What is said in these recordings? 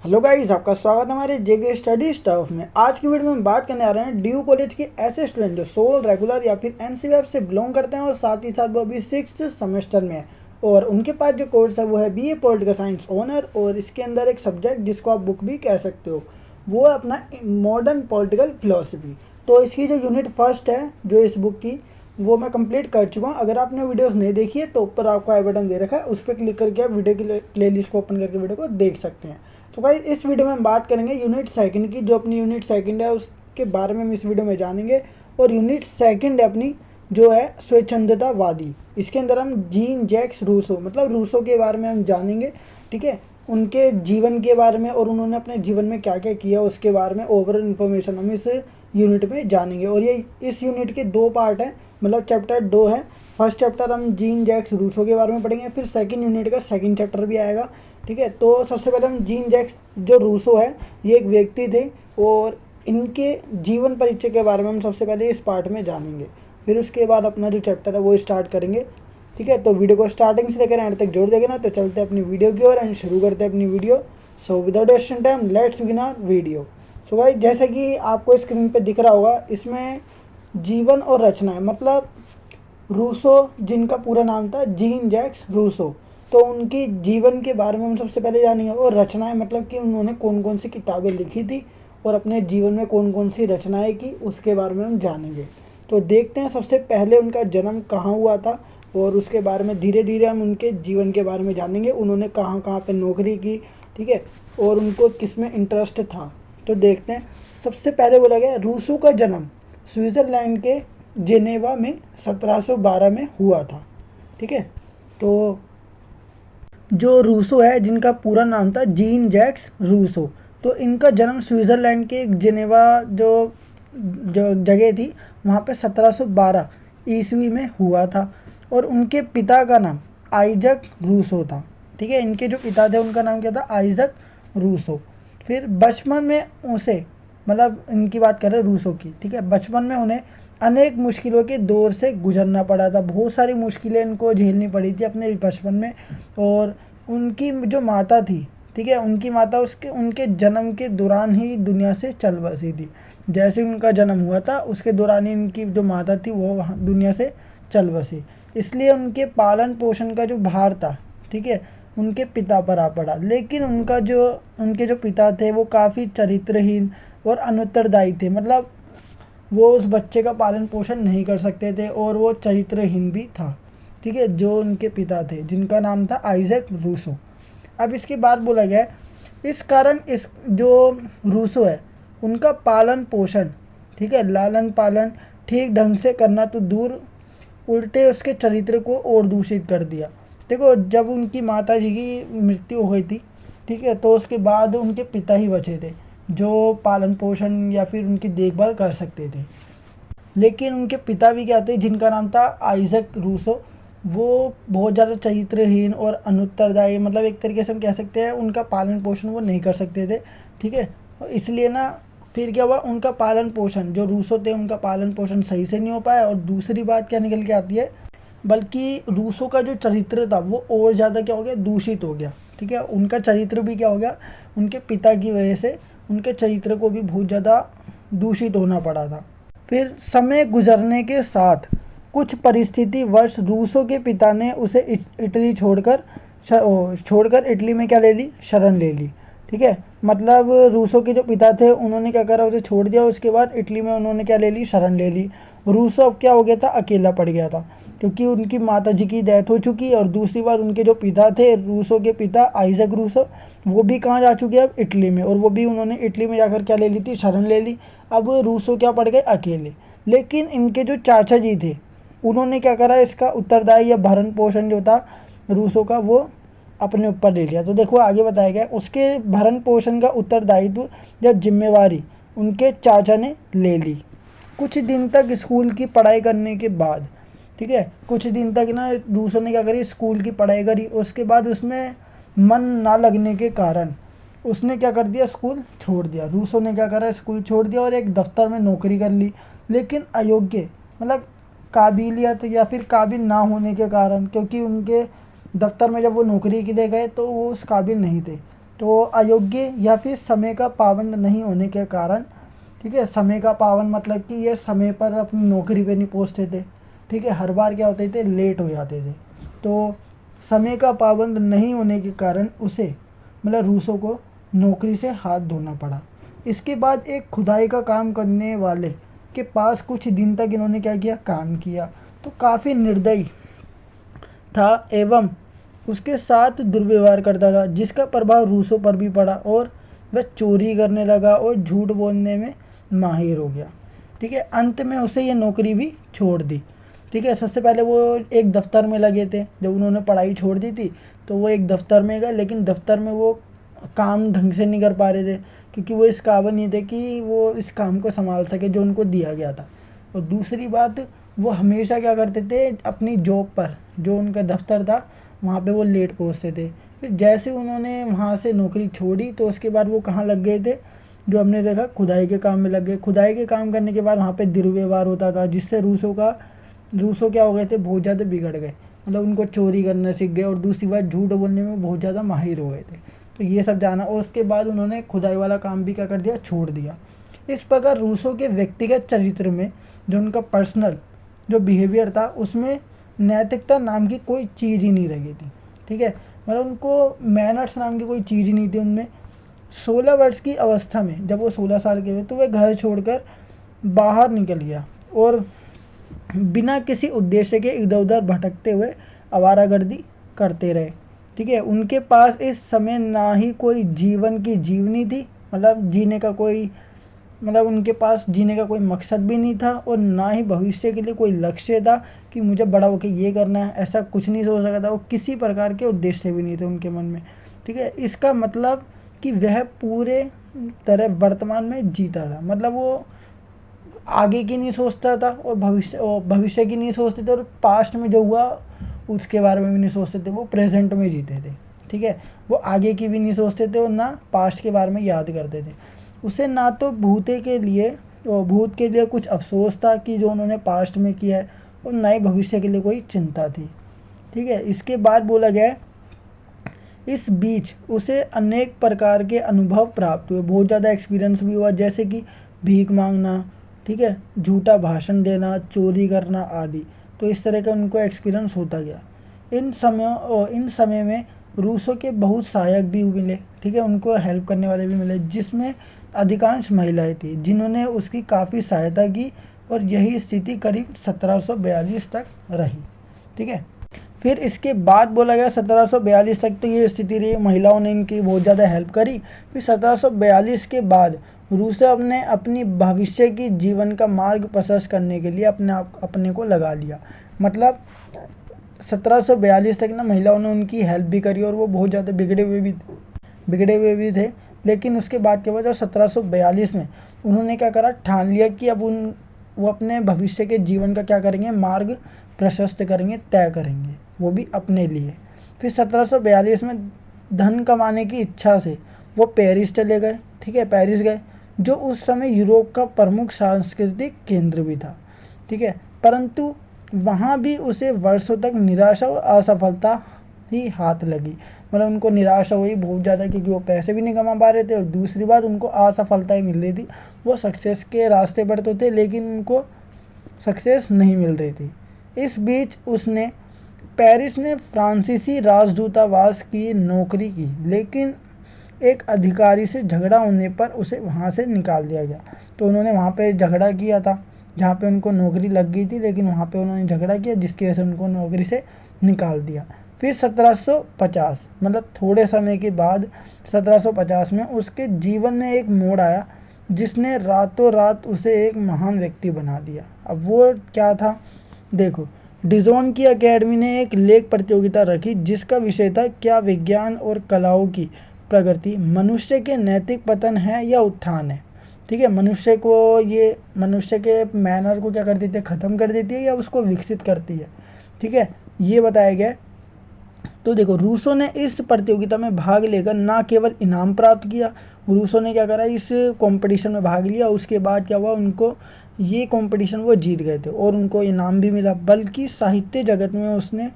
Hello guys, आपका स्वागत है हमारे जेके स्टडी स्टफ में। आज की वीडियो में हम बात करने आ रहे हैं ड्यू कॉलेज के ऐसे स्टूडेंट जो सोल रेगुलर या फिर एनसीवेफ से बिलोंग करते हैं और साथ ही साथ वो अभी 6th सेमेस्टर में है और उनके पास जो कोर्स है वो है बीए पॉलिटिकल साइंस ऑनर। और इसके अंदर एक सब्जेक्ट जिसको आप बुक भी कह सकते हो वो है अपना मॉडर्न पॉलिटिकल फिलोसफी। तो इसकी जो यूनिट फर्स्ट है जो इस बुक की वो मैं कंप्लीट कर चुका हूँ। अगर आपने वीडियोस नहीं देखी है तो ऊपर आपको आई बटन दे रखा है, उस पर क्लिक करके आप वीडियो की प्लेलिस्ट को ओपन करके वीडियो को देख सकते हैं। तो भाई इस वीडियो में हम बात करेंगे यूनिट सेकंड की। जो अपनी यूनिट सेकंड है उसके बारे में हम इस वीडियो में जानेंगे। और यूनिट सेकंड है अपनी जो है स्वच्छंदतावादी। इसके अंदर हम जीन जैक्स रूसो मतलब रूसो के बारे में हम जानेंगे। ठीक है, उनके जीवन के बारे में और उन्होंने अपने जीवन में क्या क्या किया उसके बारे में ओवरऑल इन्फॉर्मेशन हम इस यूनिट में जानेंगे। और ये इस यूनिट के दो पार्ट हैं, मतलब चैप्टर 2 है। फर्स्ट चैप्टर हम जीन जैक्स रूसो के बारे में पढ़ेंगे, फिर सेकंड यूनिट का सेकंड चैप्टर भी आएगा। ठीक है, तो सबसे पहले हम जीन जैक्स जो रूसो है ये एक व्यक्ति थे और इनके जीवन परिचय के बारे में हम सबसे पहले इस पार्ट में जानेंगे। फिर उसके बाद अपना जो चैप्टर है वो स्टार्ट करेंगे। ठीक है, तो वीडियो को स्टार्टिंग से लेकर एंड तक जोड़ देंगे ना। तो चलते हैं अपनी वीडियो की ओर एंड शुरू करते हैं अपनी video. So without wasting time let's begin our video. So भाई जैसे कि आपको स्क्रीन पे दिख रहा होगा, इसमें जीवन और रचनाएं मतलब रूसो जिनका पूरा नाम था जीन जैक्स रूसो, तो उनकी जीवन के बारे में हम सबसे पहले जानेंगे। और रचनाएं मतलब कि उन्होंने कौन कौन सी किताबें लिखी थी और अपने जीवन में कौन कौन सी रचनाएं की उसके बारे में हम जानेंगे। तो देखते हैं सबसे पहले उनका जन्म कहाँ हुआ था और उसके बारे में धीरे धीरे हम उनके जीवन के बारे में जानेंगे। उन्होंने कहाँ कहाँ पे नौकरी की, ठीक है, और उनको किस में इंटरेस्ट था। तो देखते हैं। सबसे पहले बोला गया रूसो का जन्म स्विट्ज़रलैंड के जेनेवा में 1712 में हुआ था। ठीक है, तो जो रूसो है जिनका पूरा नाम था जीन जैक्स रूसो, तो इनका जन्म स्विट्ज़रलैंड के जेनेवा जो जो जगह थी वहाँ पे 1712 ईस्वी में हुआ था। और उनके पिता का नाम आइजक रूसो था। ठीक है, इनके जो पिता थे उनका नाम क्या था, आइजक रूसो। फिर बचपन में उसे मतलब इनकी बात कर रहे हैं रूसो की। ठीक है, बचपन में उन्हें अनेक मुश्किलों के दौर से गुजरना पड़ा था। बहुत सारी मुश्किलें इनको झेलनी पड़ी थी अपने बचपन में। और उनकी जो माता थी, ठीक है, उनकी माता उसके उनके जन्म के दौरान ही दुनिया से चल बसी थी। जैसे उनका जन्म हुआ था उसके दौरान ही उनकी जो माता थी वो वहाँ दुनिया से चल बसी। इसलिए उनके पालन पोषण का जो भार था, ठीक है, उनके पिता पर आ पड़ा। लेकिन उनके जो पिता थे वो काफ़ी चरित्रहीन और अनुत्तरदायी थे। मतलब वो उस बच्चे का पालन पोषण नहीं कर सकते थे और वो चरित्रहीन भी था। ठीक है, जो उनके पिता थे जिनका नाम था आइजक रूसो। अब इसके बाद बोला गया इस कारण इस जो रूसो है उनका पालन पोषण, ठीक है, लालन पालन ठीक ढंग से करना तो दूर, उल्टे उसके चरित्र को और दूषित कर दिया। देखो, जब उनकी माता जी की मृत्यु हो गई थी, ठीक है, तो उसके बाद उनके पिता ही बचे थे जो पालन पोषण या फिर उनकी देखभाल कर सकते थे। लेकिन उनके पिता भी क्या थे जिनका नाम था आइजक रूसो, वो बहुत ज़्यादा चरित्रहीन और अनुत्तरदायी, मतलब एक तरीके से हम कह सकते हैं उनका पालन पोषण वो नहीं कर सकते थे। ठीक है, इसलिए ना फिर क्या हुआ, उनका पालन पोषण जो रूसो थे उनका पालन पोषण सही से नहीं हो पाया। और दूसरी बात क्या निकल के आती है, बल्कि रूसो का जो चरित्र था वो और ज़्यादा क्या हो गया, दूषित हो गया। ठीक है, उनका चरित्र भी क्या हो गया, उनके पिता की वजह से उनके चरित्र को भी बहुत ज़्यादा दूषित होना पड़ा था। फिर समय गुजरने के साथ कुछ परिस्थिति वर्ष रूसो के पिता ने उसे इटली छोड़कर इटली में क्या ले ली, शरण ले ली। ठीक है, मतलब रूसो के जो पिता थे उन्होंने क्या करा, उसे छोड़ दिया। उसके बाद इटली में उन्होंने क्या ले ली, शरण ले ली। रूसो अब क्या हो गया था, अकेला पड़ गया था क्योंकि उनकी माता जी की डेथ हो चुकी। और दूसरी बात उनके जो पिता थे रूसो के पिता आइजक रूसो, वो भी कहाँ जा चुके हैं, अब इटली में। और वो भी उन्होंने इटली में जाकर क्या ले ली थी, शरण ले ली। अब रूसो क्या पड़ गए, अकेले। लेकिन इनके जो चाचा जी थे उन्होंने क्या करा, इसका उत्तरदायी या भरण पोषण जो था रूसो का वो अपने ऊपर ले लिया। तो देखो आगे बताया गया उसके भरण पोषण का उत्तरदायित्व या जिम्मेवारी उनके चाचा ने ले ली। कुछ दिन तक स्कूल की पढ़ाई करने के बाद, ठीक है, कुछ दिन तक ना रूसो ने क्या करी, स्कूल की पढ़ाई करी। उसके बाद उसमें मन ना लगने के कारण उसने क्या कर दिया, स्कूल छोड़ दिया। रूसो ने क्या करा, स्कूल छोड़ दिया और एक दफ्तर में नौकरी कर ली। लेकिन अयोग्य मतलब काबिलियत या फिर काबिल ना होने के कारण, क्योंकि उनके दफ्तर में जब वो नौकरी के लिए गए तो वो उस काबिल नहीं थे, तो अयोग्य या फिर समय का पाबंद नहीं होने के कारण, ठीक है, समय का पाबंद मतलब कि ये समय पर अपनी नौकरी पे नहीं पहुंचते थे, ठीक है, हर बार क्या होते थे, लेट हो जाते थे। तो समय का पाबंद नहीं होने के कारण उसे, मतलब रूसो को नौकरी से हाथ धोना पड़ा। इसके बाद एक खुदाई का काम करने वाले के पास कुछ दिन तक इन्होंने क्या किया, काम किया। तो काफ़ी निर्दयी था एवं उसके साथ दुर्व्यवहार करता था, जिसका प्रभाव रूसों पर भी पड़ा और वह चोरी करने लगा और झूठ बोलने में माहिर हो गया। ठीक है, अंत में उसे ये नौकरी भी छोड़ दी। ठीक है, सबसे पहले वो एक दफ्तर में लगे थे, जब उन्होंने पढ़ाई छोड़ दी थी तो वो एक दफ्तर में गए, लेकिन दफ्तर में वो काम ढंग से नहीं कर पा रहे थे, क्योंकि वो इस काबिल नहीं थे कि वो इस काम को संभाल सके जो उनको दिया गया था। और दूसरी बात, वो हमेशा क्या करते थे, अपनी जॉब पर, जो उनका दफ्तर था वहाँ पे वो लेट पहुँचते थे। फिर जैसे उन्होंने वहाँ से नौकरी छोड़ी तो उसके बाद वो कहाँ लग गए थे, जो हमने देखा, खुदाई के काम में लग गए। खुदाई के काम करने के बाद वहाँ पे दुर्व्यवहार होता था, जिससे रूसों क्या हो गए थे, बहुत ज़्यादा बिगड़ गए, मतलब उनको चोरी करना सीख गए, और दूसरी बात झूठ बोलने में बहुत ज़्यादा माहिर हो गए थे। तो ये सब जाना, और उसके बाद उन्होंने खुदाई वाला काम भी क्या कर दिया, छोड़ दिया। इस प्रकार रूसों के व्यक्तिगत चरित्र में, जो उनका पर्सनल जो बिहेवियर था, उसमें नैतिकता नाम की कोई चीज़ ही नहीं रही थी। ठीक है, मतलब उनको मैनर्स नाम की कोई चीज़ ही नहीं थी उनमें। 16 वर्ष की अवस्था में, जब वो 16 साल के हुए, तो वे घर छोड़कर बाहर निकल गया और बिना किसी उद्देश्य के इधर उधर भटकते हुए आवारागर्दी करते रहे। ठीक है, उनके पास इस समय ना ही कोई जीवन की जीवनी थी, मतलब जीने का कोई, मतलब उनके पास जीने का कोई मकसद भी नहीं था, और ना ही भविष्य के लिए कोई लक्ष्य था कि मुझे बड़ा होकर ये करना है, ऐसा कुछ नहीं सोच सकता। वो किसी प्रकार के उद्देश्य भी नहीं थे उनके मन में। ठीक है, इसका मतलब कि वह पूरे तरह वर्तमान में जीता था, मतलब वो आगे की नहीं सोचता था और भविष्य की नहीं सोचते थे, और पास्ट में जो हुआ उसके बारे में भी नहीं सोचते थे, वो प्रेजेंट में जीते थे। ठीक है, वो आगे की भी नहीं सोचते थे और ना पास्ट के बारे में याद करते थे। उसे ना तो भूत के लिए कुछ अफसोस था कि जो उन्होंने पास्ट में किया है, और ना ही भविष्य के लिए कोई चिंता थी। ठीक है, इसके बाद बोला गया है, इस बीच उसे अनेक प्रकार के अनुभव प्राप्त हुए, बहुत ज़्यादा एक्सपीरियंस भी हुआ, जैसे कि भीख मांगना, ठीक है, झूठा भाषण देना, चोरी करना आदि। तो इस तरह का उनको एक्सपीरियंस होता गया। इन समय में रूसों के बहुत सहायक भी मिले, ठीक है, उनको हेल्प करने वाले भी मिले, जिसमें अधिकांश महिलाएं थी जिन्होंने उसकी काफ़ी सहायता की, और यही स्थिति करीब 1742 तक रही। ठीक है, फिर इसके बाद बोला गया 1742 तक तो ये स्थिति रही, महिलाओं ने इनकी बहुत ज़्यादा हेल्प करी। फिर 1742 के बाद रूसों ने अपनी भविष्य की जीवन का मार्ग प्रशस्त करने के लिए अपने को लगा लिया। मतलब 1742 तक ना महिलाओं ने उनकी हेल्प भी करी, और वो बहुत ज़्यादा बिगड़े हुए भी थे। लेकिन उसके बाद के बाद जब 1742 में उन्होंने क्या करा, ठान लिया कि अब वो अपने भविष्य के जीवन का क्या करेंगे, मार्ग प्रशस्त करेंगे, तय करेंगे, वो भी अपने लिए। फिर 1742 में धन कमाने की इच्छा से वो पेरिस चले गए। ठीक है, पेरिस गए, जो उस समय यूरोप का प्रमुख सांस्कृतिक केंद्र भी था। ठीक है, परंतु वहाँ भी उसे वर्षों तक निराशा और असफलता ही हाथ लगी, मतलब उनको निराशा हुई बहुत ज़्यादा, क्योंकि वो पैसे भी नहीं कमा पा रहे थे, और दूसरी बात उनको असफलता ही मिल रही थी। वो सक्सेस के रास्ते पर तो थे, लेकिन उनको सक्सेस नहीं मिल रही थी। इस बीच उसने पेरिस में फ्रांसीसी राजदूतावास की नौकरी की, लेकिन एक अधिकारी से झगड़ा होने पर उसे वहाँ से निकाल दिया गया। तो उन्होंने वहाँ पे झगड़ा किया था, जहाँ पे उनको नौकरी लग गई थी, लेकिन वहाँ पे उन्होंने झगड़ा किया, जिसकी वजह से उनको नौकरी से निकाल दिया। फिर 1750, मतलब थोड़े समय के बाद 1750 में उसके जीवन में एक मोड़ आया, जिसने रातों रात उसे एक महान व्यक्ति बना दिया। अब वो क्या था, देखो, डिजोन की एकेडमी ने एक लेख प्रतियोगिता रखी, जिसका विषय था, क्या विज्ञान और कलाओं की प्रगति मनुष्य के नैतिक पतन है या उत्थान है। ठीक है, मनुष्य के मैनर को क्या कर देती है, ख़त्म कर देती है, या उसको विकसित करती है। ठीक है, ये बताया गया। तो देखो, रूसों ने इस प्रतियोगिता में भाग लेकर ना केवल इनाम प्राप्त किया, रूसों ने क्या करा, इस कंपटीशन में भाग लिया, उसके बाद क्या हुआ, उनको ये कंपटीशन वो जीत गए थे और उनको इनाम भी मिला, बल्कि साहित्य जगत में उसने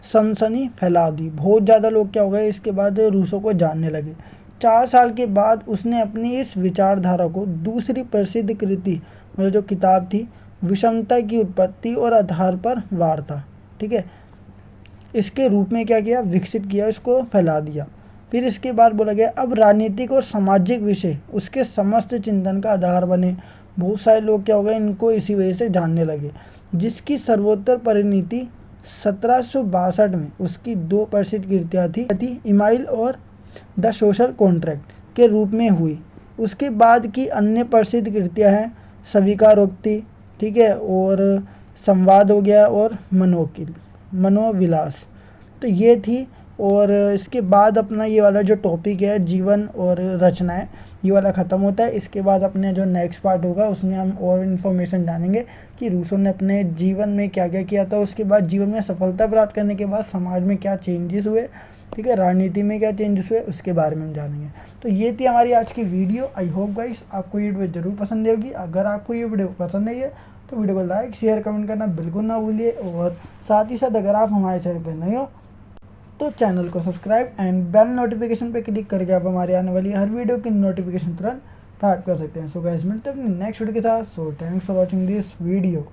सनसनी फैला दी। बहुत ज़्यादा लोग क्या हो गए, इसके बाद रूसों को जानने लगे। 4 साल के बाद उसने अपनी इस विचारधारा को दूसरी प्रसिद्ध कृति मतलब जो किताब थी विषमता की उत्पत्ति और आधार पर वार्ता, ठीक है, इसके रूप में क्या किया, विकसित किया, इसको फैला दिया। फिर इसके बाद बोला गया अब राजनीतिक और सामाजिक विषय उसके समस्त चिंतन का आधार बने। बहुत सारे लोग क्या हो गए, इनको इसी वजह से जानने लगे। जिसकी सर्वोत्तर परिणति 1762 में उसकी 2 प्रसिद्ध कृतियाँ थी इमाइल और द सोशल कॉन्ट्रैक्ट के रूप में हुई। उसके बाद की अन्य प्रसिद्ध कृतियाँ हैं स्वीकारोक्ति, ठीक है, और संवाद हो गया और मनोविलास। तो ये थी। और इसके बाद अपना ये वाला जो टॉपिक है जीवन और रचनाएं, ये वाला ख़त्म होता है। इसके बाद अपने जो नेक्स्ट पार्ट होगा उसमें हम और इन्फॉर्मेशन जानेंगे कि रूसो ने अपने जीवन में क्या क्या किया था, उसके बाद जीवन में सफलता प्राप्त करने के बाद समाज में क्या चेंजेस हुए, ठीक है, राजनीति में क्या चेंजेस हुए, उसके बारे में हम जानेंगे। तो ये थी हमारी आज की वीडियो। आई होप गाइस आपको ये वीडियो ज़रूर पसंद आएगी। अगर आपको ये वीडियो पसंद आई है तो वीडियो को लाइक शेयर कमेंट करना बिल्कुल ना भूलिए। और साथ ही साथ अगर आप हमारे चैनल पर नए हो तो चैनल को सब्सक्राइब एंड बेल नोटिफिकेशन पे क्लिक करके आप हमारी आने वाली हर वीडियो की नोटिफिकेशन तुरंत प्राप्त कर सकते हैं। सो गाइस मिलते हैं अपने नेक्स्ट वीडियो के साथ। So thanks for watching this video.